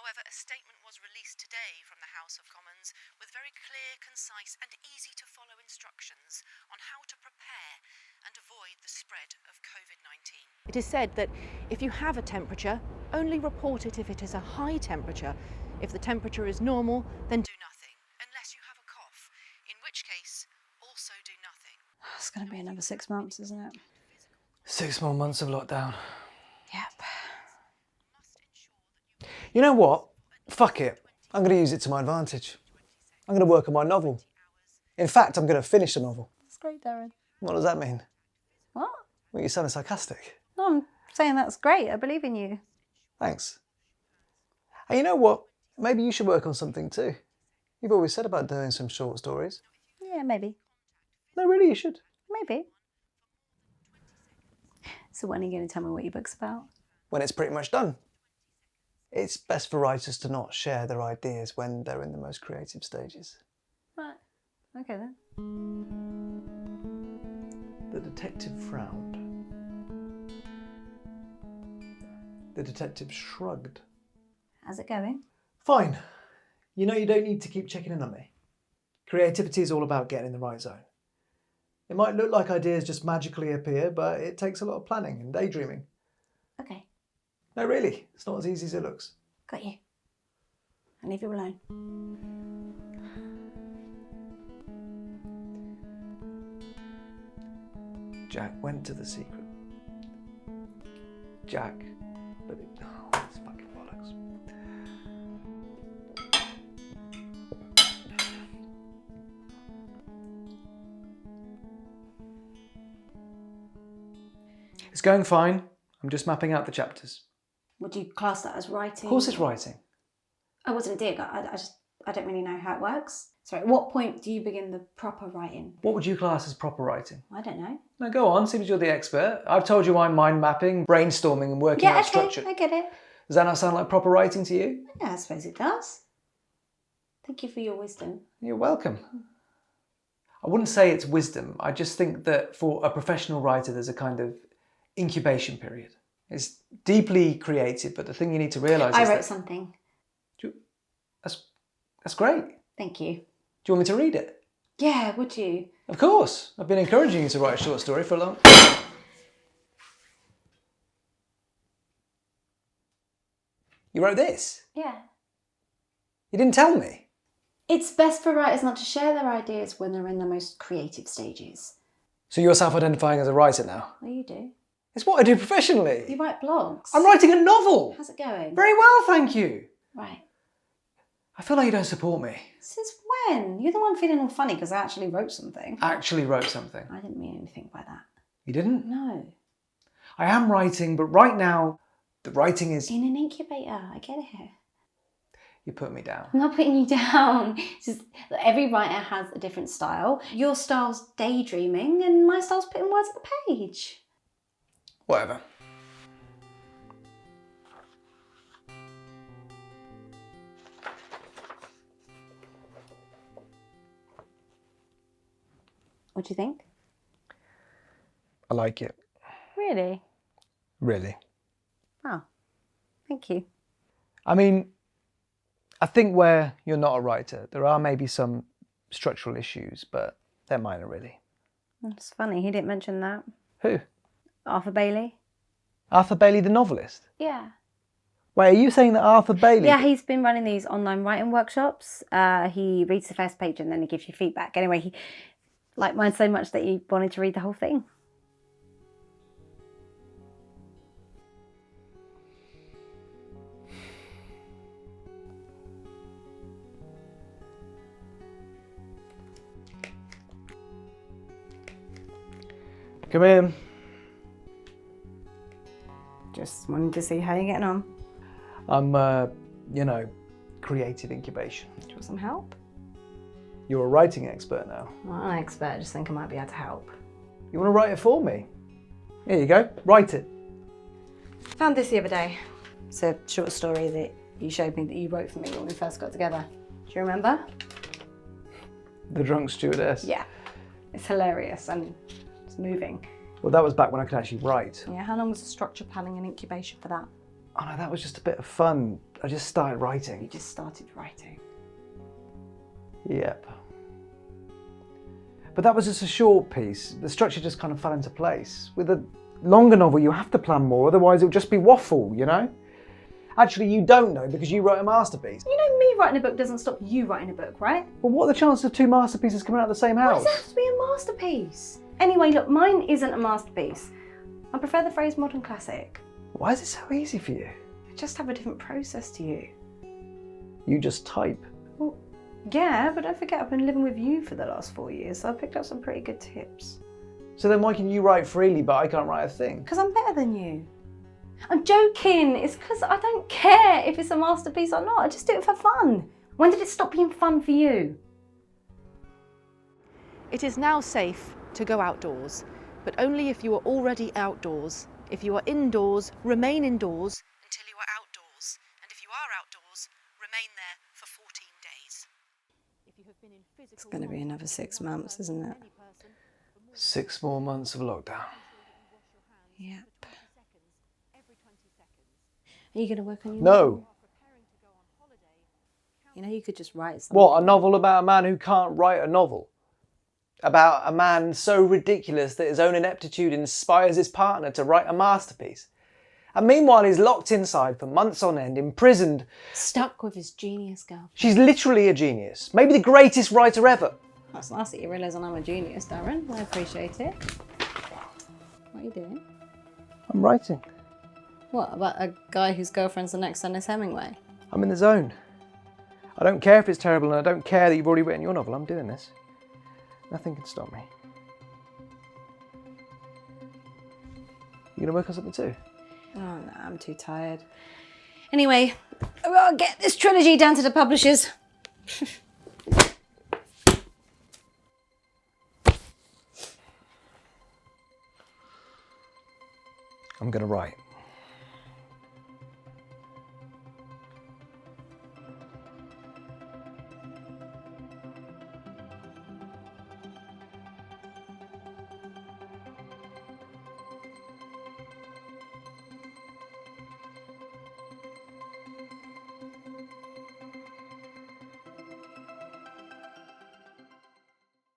However, a statement was released today from the House of Commons with very clear, concise and easy-to-follow instructions on how to prepare and avoid the spread of COVID-19. It is said that if you have a temperature, only report it if it is a high temperature. If the temperature is normal, then do nothing, unless you have a cough, in which case, also do nothing. It's going to be another 6 months, isn't it? 6 more months of lockdown. Yep. You know what? Fuck it. I'm going to use it to my advantage. I'm going to work on my novel. In fact, I'm going to finish the novel. That's great, Darren. What does that mean? What? Well, you sounded sarcastic. No, I'm saying that's great. I believe in you. Thanks. And you know what? Maybe you should work on something too. You've always said about doing some short stories. Yeah, maybe. No, really, you should. Maybe. So when are you going to tell me what your book's about? When it's pretty much done. It's best for writers to not share their ideas when they're in the most creative stages. Right. Okay then. The detective frowned. The detective shrugged. How's it going? Fine. You know you don't need to keep checking in on me. Creativity is all about getting in the right zone. It might look like ideas just magically appear, but it takes a lot of planning and daydreaming. Okay. No, really, it's not as easy as it looks. Got you. I'll leave you alone. Jack went to the secret. Jack, but it... Oh, it's fucking bollocks. It's going fine. I'm just mapping out the chapters. Would you class that as writing? Of course it's writing. I wasn't a dig. I don't really know how it works. Sorry, at what point do you begin the proper writing? What would you class as proper writing? I don't know. No, go on, seems you're the expert. I've told you I'm mind mapping, brainstorming and working out structure. I get it. Does that not sound like proper writing to you? Yeah, I suppose it does. Thank you for your wisdom. You're welcome. I wouldn't say it's wisdom. I just think that for a professional writer, there's a kind of incubation period. It's deeply creative, but the thing you need to realise is I wrote something. That's great. Thank you. Do you want me to read it? Yeah, would you? Of course. I've been encouraging you to write a short story for a long... You wrote this? Yeah. You didn't tell me? It's best for writers not to share their ideas when they're in the most creative stages. So you're self-identifying as a writer now? Well, you do. It's what I do professionally. You write blogs. I'm writing a novel. How's it going? Very well, thank you. Right. I feel like you don't support me. Since when? You're the one feeling all funny because I actually wrote something. Actually wrote something. I didn't mean anything by that. You didn't? No. I am writing, but right now, the writing is... In an incubator, I get it. You put me down. I'm not putting you down. It's just that every writer has a different style. Your style's daydreaming and my style's putting words on the page. Whatever. What do you think? I like it. Really? Really. Oh, thank you. I mean, I think where you're not a writer, there are maybe some structural issues, but they're minor, really. It's funny, he didn't mention that. Who? Arthur Bailey. Arthur Bailey, the novelist? Yeah. Wait, are you saying that Arthur Bailey... Yeah, he's been running these online writing workshops. He reads the first page and then he gives you feedback. Anyway, he liked mine so much that he wanted to read the whole thing. Come in. Just wanted to see how you're getting on. I'm, creative incubation. Do you want some help? You're a writing expert now. I'm not an expert, I just think I might be able to help. You want to write it for me? Here you go, write it. Found this the other day. It's a short story that you showed me that you wrote for me when we first got together. Do you remember? The Drunk Stewardess. Yeah. It's hilarious and it's moving. Well, that was back when I could actually write. Yeah, how long was the structure, planning and incubation for that? Oh no, that was just a bit of fun. I just started You writing. just started writing. Yep. But that was just a short piece. The structure just kind of fell into place. With a longer novel, you have to plan more, otherwise it'll just be waffle, you know? Actually, you don't know because you wrote a masterpiece. You know, me writing a book doesn't stop you writing a book, right? Well, what are the chances of two masterpieces coming out of the same Why house? does it have to be a masterpiece? Anyway, look, mine isn't a masterpiece. I prefer the phrase modern classic. Why is it so easy for you? I just have a different process to you. You just type. Well, yeah, but don't forget I've been living with you for the last 4 years, so I picked up some pretty good tips. So then why can you write freely but I can't write a thing? Because I'm better than you. I'm joking. It's because I don't care if it's a masterpiece or not. I just do it for fun. When did it stop being fun for you? It is now safe to go outdoors, but only if you are already outdoors. If you are indoors, remain indoors until you are outdoors. And if you are outdoors, remain there for 14 days. If you have been in physical It's going to be another 6 months, isn't it? 6 more months of lockdown. Yep. Are you going to work on your No. novel? You know, you could just write something. What, a novel about a man who can't write a novel? About a man so ridiculous that his own ineptitude inspires his partner to write a masterpiece. And meanwhile he's locked inside for months on end, imprisoned. Stuck with his genius girl. She's literally a genius. Maybe the greatest writer ever. That's nice that you realise I'm a genius, Darren. I appreciate it. What are you doing? I'm writing. What, about a guy whose girlfriend's the next Ernest Hemingway? I'm in the zone. I don't care if it's terrible and I don't care that you've already written your novel. I'm doing this. Nothing can stop me. You gonna work on something too? Oh no, I'm too tired. Anyway, I'll get this trilogy down to the publishers. I'm gonna write.